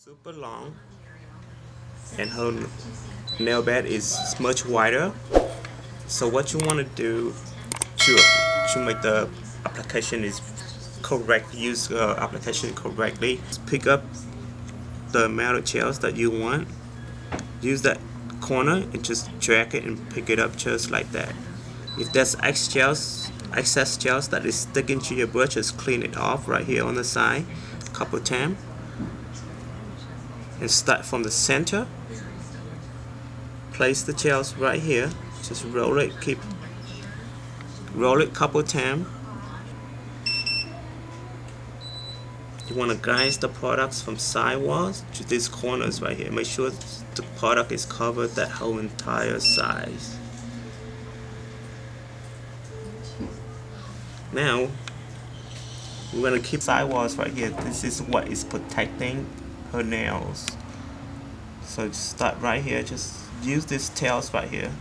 super long and her nail bed is much wider. So what you want to do to make the application is correct, use application correctly, pick up the amount of gels that you want, use that corner and just drag it and pick it up just like that. If there's excess gels that is sticking to your brush, just clean it off right here on the side a couple times and start from the center. Place the gels right here, just roll it, roll it couple times. You want to guide the products from sidewalls to these corners right here. Make sure the product is covered that whole entire size. Now we're going to keep sidewalls right here. This is what is protecting her nails. So just start right here, just use these tails right here.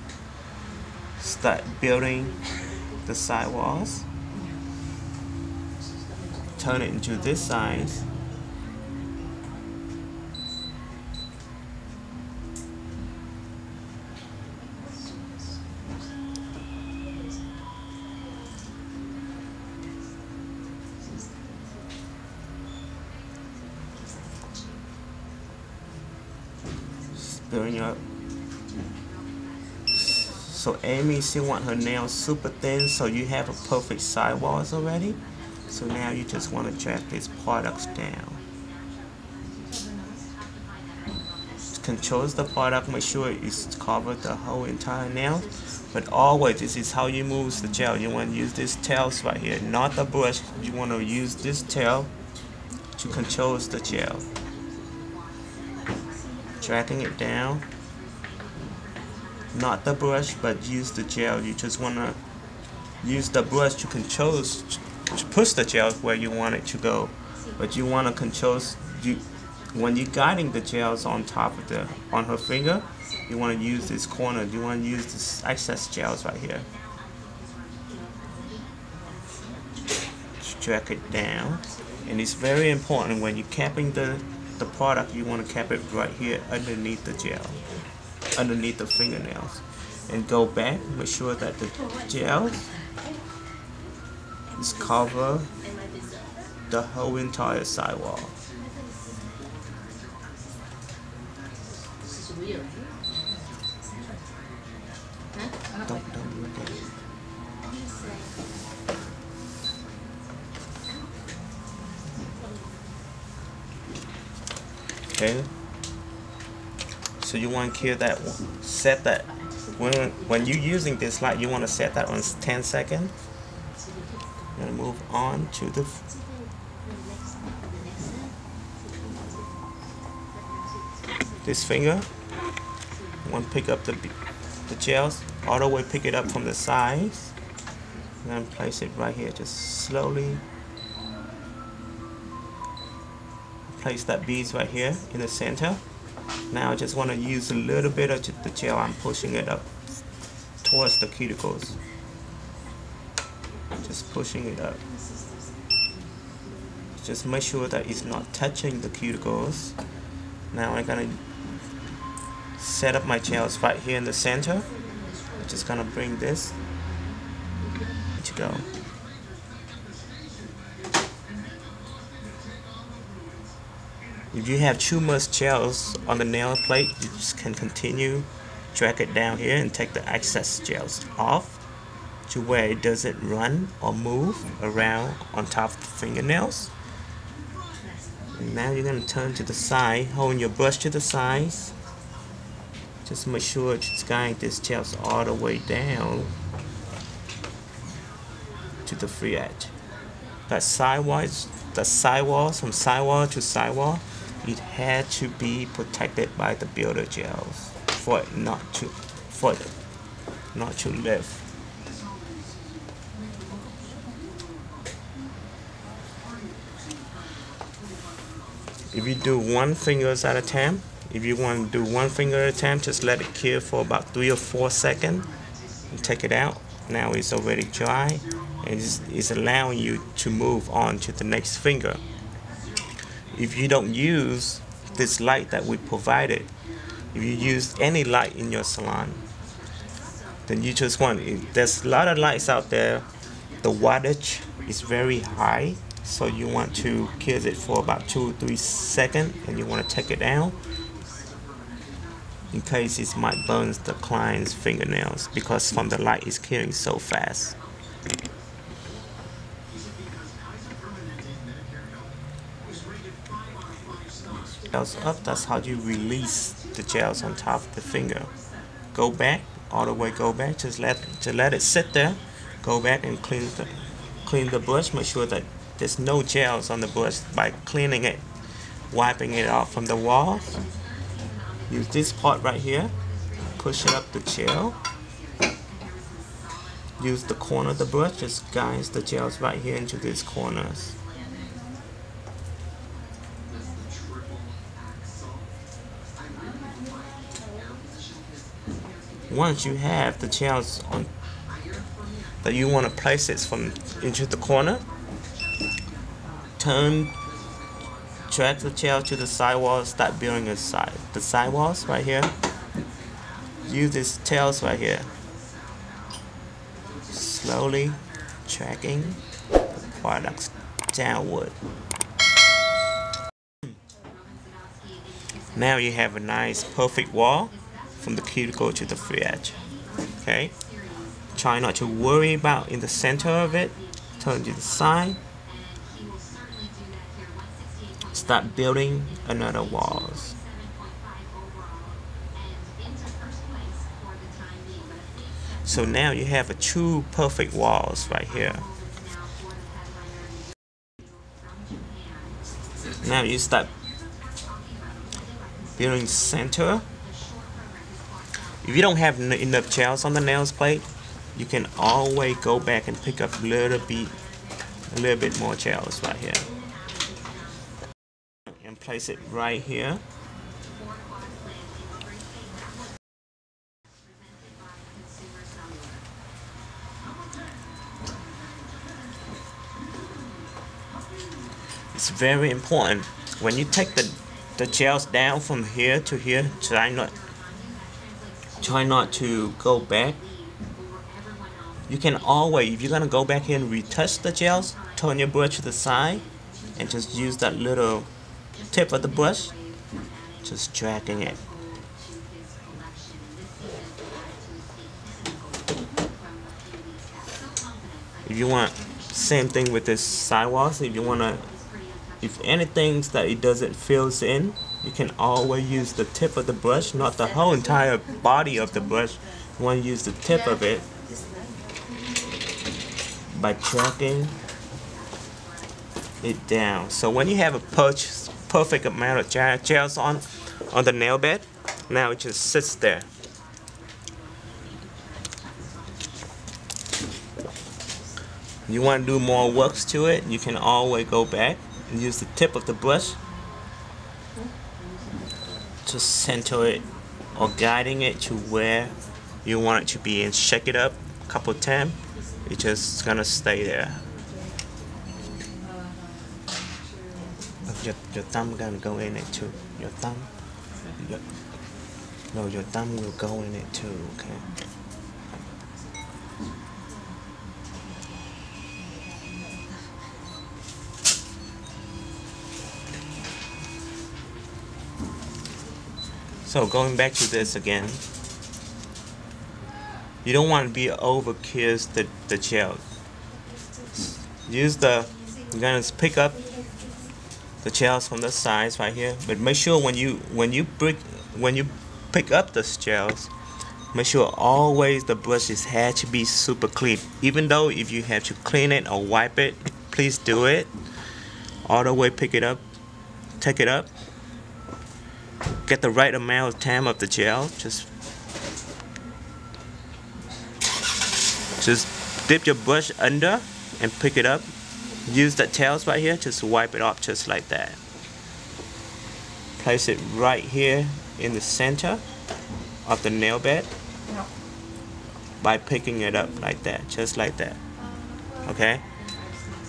Start building the sidewalls. Turn it into this size. Building up. So Amy still want her nails super thin, so you have a perfect sidewalls already. So now you just want to drag these products down. Controls the product, make sure it's covered the whole entire nail. But always, this is how you move the gel. You want to use these tails right here, not the brush. You want to use this tail to control the gel. Dragging it down, not the brush, but use the gel. You just want to use the brush to control, to push the gel where you want it to go, but you want to control when you're guiding the gels on top of on her finger. You want to use this corner. You want to use this excess gels right here. Drag it down, and it's very important when you're capping the product. You want to cap it right here underneath the gel, underneath the fingernails, and go back. Make sure that the gels is cover the whole entire sidewall. Don't do that. Okay. So you want to clear that one. Set that when you're using this light, you want to set that on 10 seconds. I'm going to move on to this finger. You want to pick up the gels, all the way pick it up from the sides, and then place it right here. Just slowly place that beads right here in the center. Now I just want to use a little bit of the gel. I'm pushing it up towards the cuticles. Just pushing it up. Just make sure that it's not touching the cuticles. Now I'm gonna set up my gels right here in the center. I'm just gonna bring this to go. If you have too much gels on the nail plate, you just can continue drag it down here and take the excess gels off to where it doesn't run or move around on top of the fingernails. And now you're going to turn to the side, holding your brush to the sides. Just make sure it's guiding these gels all the way down to the free edge. That sidewalls, from sidewall to sidewall, it had to be protected by the builder gels for it not to lift. If you do one finger at a time, if you want to do one finger at a time, just let it cure for about 3 or 4 seconds and take it out. Now it's already dry and it's allowing you to move on to the next finger. If you don't use this light that we provided. If you use any light in your salon, then you just want, there's a lot of lights out there, the wattage is very high, so you want to kill it for about 2-3 seconds, and you want to take it down in case it might burn the client's fingernails, because from the light is killing so fast. Gels up, that's how you release the gels on top of the finger. Go back, all the way go back, just let it sit there. Go back and clean the brush. Make sure that there's no gels on the brush by cleaning it, wiping it off from the wall. Use this part right here, push it up the gel. Use the corner of the brush, just guide the gels right here into these corners. Once you have the gels on that you want to place it from into the corner, drag the gel to the sidewalls, start building the sidewalls right here. Use these tails right here. Slowly tracking the products downward. Now you have a nice perfect wall from the cuticle to the free edge. Okay? Try not to worry about in the center of it. Turn to the side. Start building another walls. So now you have a true perfect walls right here. Now you start building center. If you don't have enough gels on the nails plate, you can always go back and pick up a little bit more gels right here. And place it right here. It's very important when you take the gels down from here to here. Try not to go back. You can always, if you're gonna go back here and retouch the gels, turn your brush to the side and just use that little tip of the brush, just dragging it. If you want, same thing with this sidewalls. If anything that it doesn't fills in, you can always use the tip of the brush, not the whole entire body of the brush. You want to use the tip of it by dragging it down. So when you have a perfect amount of gels on the nail bed, now it just sits there. You want to do more works to it, you can always go back and use the tip of the brush to center it or guiding it to where you want it to be, and shake it up a couple times. It's just gonna stay there. Your thumb gonna go in it too. Your thumb, your thumb will go in it too. Okay. So going back to this again, you don't want to be overkill the gel. You're gonna pick up the gels from the sides right here, but make sure when you pick up the gels, make sure always the brushes had to be super clean. Even though if you have to clean it or wipe it, please do it. All the way pick it up, take it up. Get the right amount of time of the gel. Just dip your brush under and pick it up. Use that tails right here, just wipe it off just like that. Place it right here in the center of the nail bed by picking it up like that, just like that. Okay?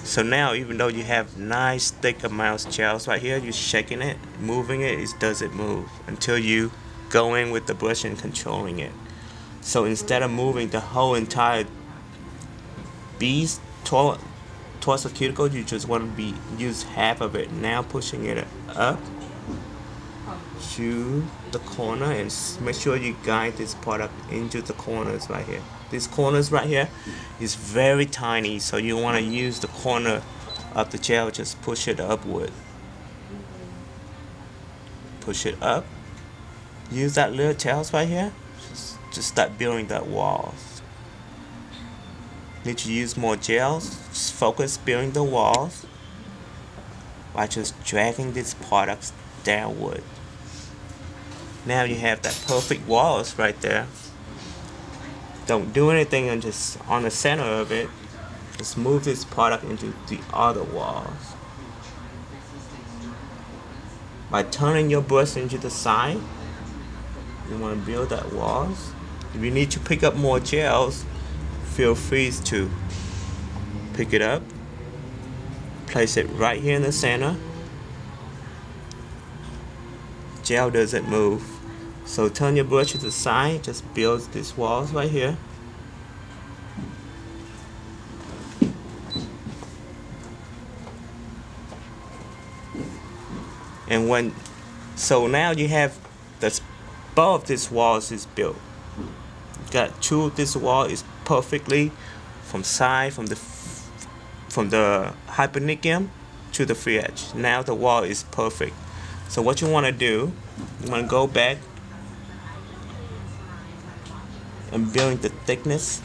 So now, even though you have nice thick amounts of gels right here, you're shaking it, moving it, it doesn't move until you go in with the brush and controlling it. So instead of moving the whole entire beast towards the cuticle, you just want to use half of it. Now pushing it up to the corner and make sure you guide this product into the corners right here. These corners right here is very tiny, so you want to use the corner of the gel, just push it upward. Push it up. Use that little tails right here. Just start building that walls. Need to use more gels. Just focus building the walls by just dragging these products downward. Now you have that perfect walls right there. Don't do anything and just on the center of it, just move this product into the other walls. By turning your brush into the side, you want to build that walls. If you need to pick up more gels, feel free to pick it up, place it right here in the center. Gel doesn't move, so turn your brush to the side, just build these walls right here. And so now you have the both of these walls is built. You got two of this wall is perfectly from the hypernicum to the free edge. Now the wall is perfect. So what you want to do, you want to go back and build the thickness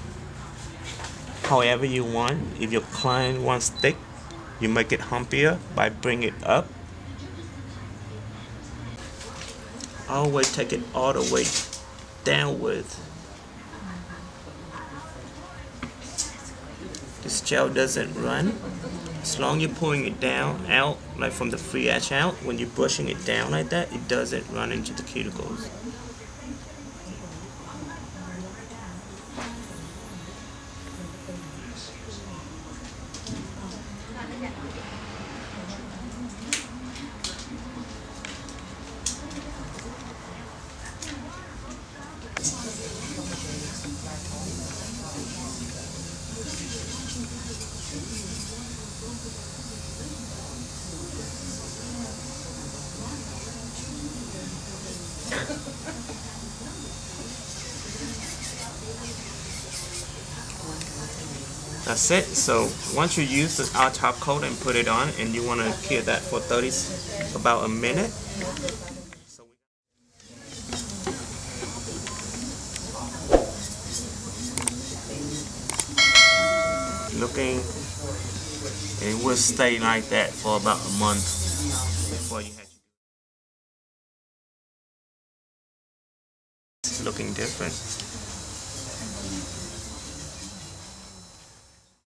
however you want. If your client wants thick, you make it humpier by bringing it up. Always take it all the way downward. This gel doesn't run. As long as you're pulling it down, out, like from the free edge out, when you're brushing it down like that, it doesn't run into the cuticles. That's it. So once you use our top coat and put it on, and you want to cure that for about a minute. Looking, and it will stay like that for about a month before you have to. It's looking different.